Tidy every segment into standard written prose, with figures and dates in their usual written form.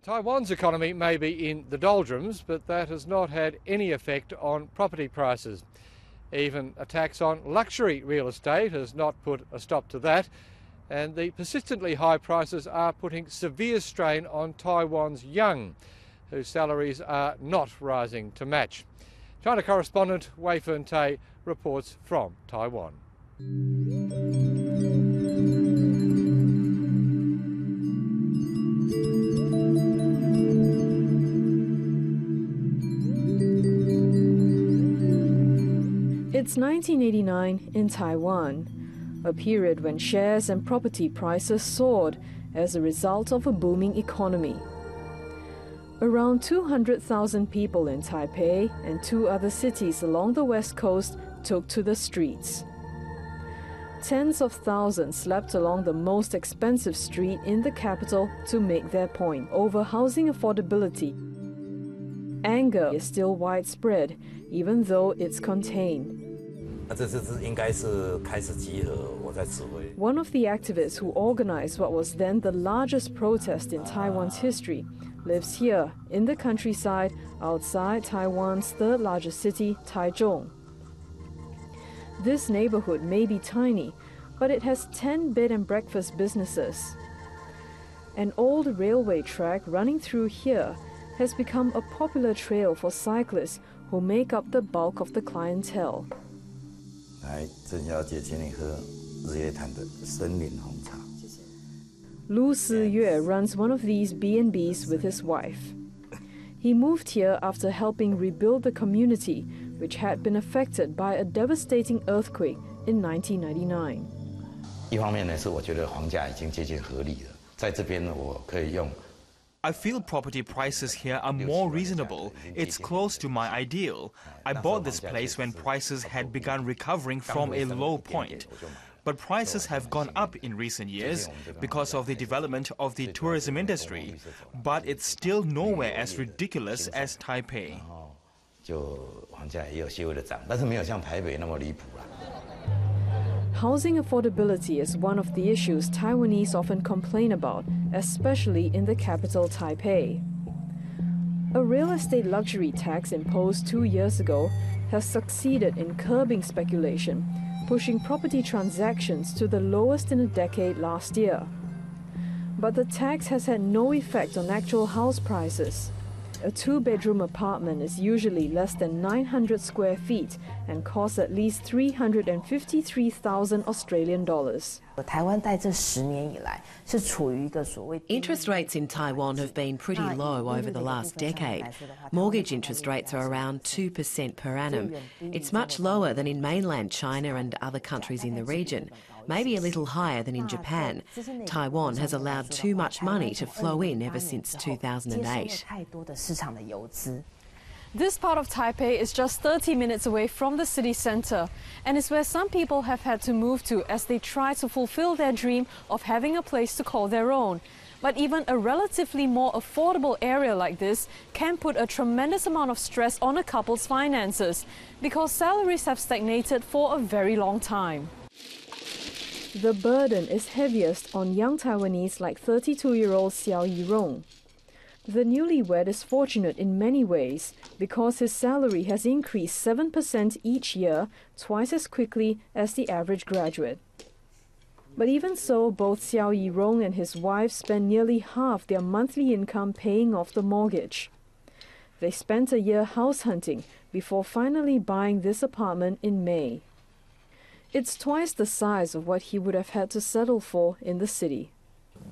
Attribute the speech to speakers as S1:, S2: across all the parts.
S1: Taiwan's economy may be in the doldrums, but that has not had any effect on property prices. Even a tax on luxury real estate has not put a stop to that, and the persistently high prices are putting severe strain on Taiwan's young, whose salaries are not rising to match. China correspondent Wei Fern-Tay reports from Taiwan.
S2: It's 1989 in Taiwan, a period when shares and property prices soared as a result of a booming economy. Around 200,000 people in Taipei and 2 other cities along the west coast took to the streets. Tens of thousands slept along the most expensive street in the capital to make their point over housing affordability. Anger is still widespread, even though it's contained. One of the activists who organized what was then the largest protest in Taiwan's history lives here in the countryside outside Taiwan's 3rd largest city, Taichung. This neighborhood may be tiny, but it has 10 bed and breakfast businesses. An old railway track running through here has become a popular trail for cyclists who make up the bulk of the clientele. Lu Si-yue runs one of these B&Bs with his wife. He moved here after helping rebuild the community, which had been affected by a devastating earthquake in 1999.
S3: I feel property prices here are more reasonable. It's close to my ideal. I bought this place when prices had begun recovering from a low point. But prices have gone up in recent years because of the development of the tourism industry. But it's still nowhere as ridiculous as Taipei.
S2: Housing affordability is one of the issues Taiwanese often complain about, especially in the capital, Taipei. A real estate luxury tax imposed 2 years ago has succeeded in curbing speculation, pushing property transactions to the lowest in a decade last year. But the tax has had no effect on actual house prices. A 2-bedroom apartment is usually less than 900 square feet and costs at least 353,000 Australian dollars.
S4: Interest rates in Taiwan have been pretty low over the last decade. Mortgage interest rates are around 2% per annum. It's much lower than in mainland China and other countries in the region, maybe a little higher than in Japan. Taiwan has allowed too much money to flow in ever since 2008.
S2: This part of Taipei is just 30 minutes away from the city centre, and is where some people have had to move to as they try to fulfill their dream of having a place to call their own. But even a relatively more affordable area like this can put a tremendous amount of stress on a couple's finances, because salaries have stagnated for a very long time. The burden is heaviest on young Taiwanese like 32-year-old Xiao Yirong. The newlywed is fortunate in many ways because his salary has increased 7% each year, twice as quickly as the average graduate. But even so, both Xiao Yirong and his wife spend nearly half their monthly income paying off the mortgage. They spent a year house hunting before finally buying this apartment in May. It's twice the size of what he would have had to settle for in the city.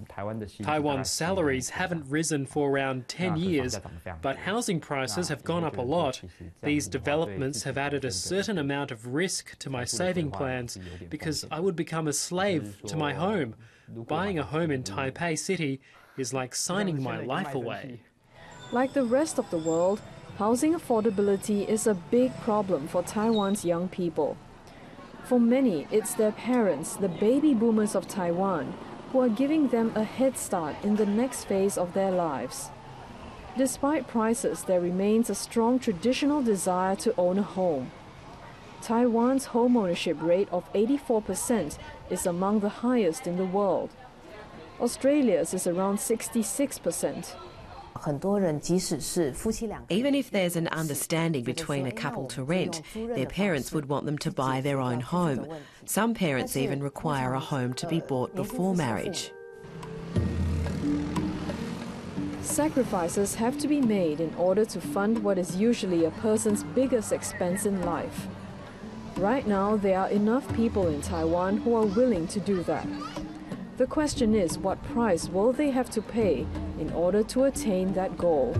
S5: Taiwan's salaries haven't risen for around 10 years, but housing prices have gone up a lot. These developments have added a certain amount of risk to my saving plans because I would become a slave to my home. Buying a home in Taipei City is like signing my life away.
S2: Like the rest of the world, housing affordability is a big problem for Taiwan's young people. For many, it's their parents, the baby boomers of Taiwan, who are giving them a head start in the next phase of their lives. Despite prices, there remains a strong traditional desire to own a home. Taiwan's home ownership rate of 84% is among the highest in the world. Australia's is around 66%.
S4: Even if there's an understanding between a couple to rent, their parents would want them to buy their own home. Some parents even require a home to be bought before marriage.
S2: Sacrifices have to be made in order to fund what is usually a person's biggest expense in life. Right now, there are enough people in Taiwan who are willing to do that. The question is, what price will they have to pay in order to attain that goal?